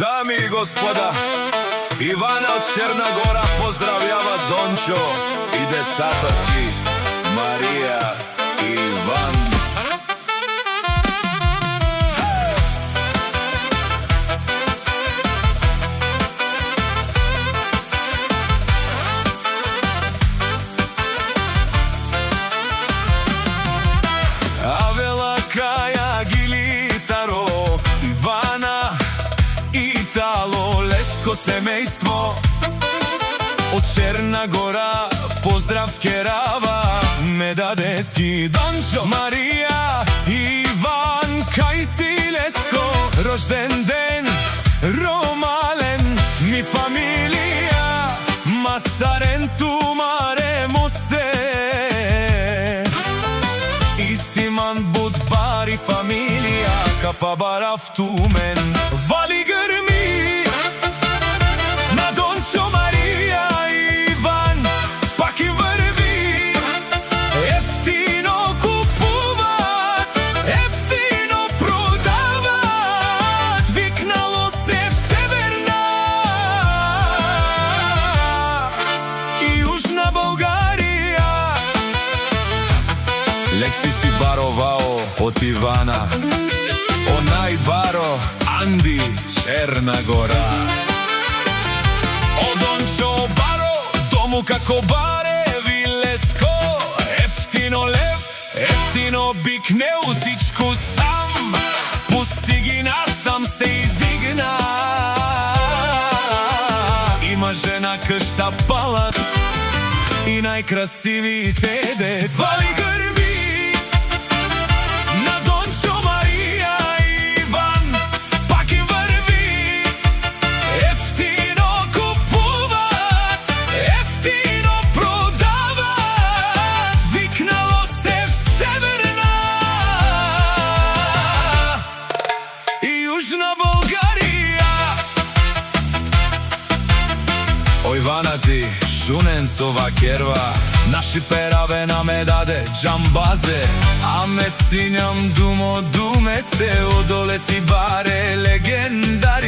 Дами и господа, Ивана од Черна Гора поздравјава Дончо и децата си Марија и Иван. Авела, Каја, Гилитаро, Ивана, Итало, Леско семејство од Черна Гора поздрав керава Медадески, Дончо, Марија, Иван, кај си Леско, рожден ден ромален, ми фамилија, мастарен тумаре мосте, Исиман Будбари фамилија, капа барав тумен, вали грми на Дончо, Марија и Иван, пак и врви, ефтино купуват, ефтино продават, викнало се в Северна и Јужна Българија. Лекси си баровао од Ивана, онај баро Анди, Черна Гора. Од Дончо баро, дому како баре, Вилеско, ефтино лев, ефтино бик, неузичку сам, пусти ги насам, се издигна. Има жена, кшта, палац и најкрасивите дет. Вали грби на Дончо, Марија и Иван, пак и врви, ефтино купуват, ефтино продават, викнало се в Северна и Јужна Българија. Ој Ивана ти, шунен со вакерва, наши пераве на ме даде джамбазе, а ме синјам думо думесте, одоле си баре легенда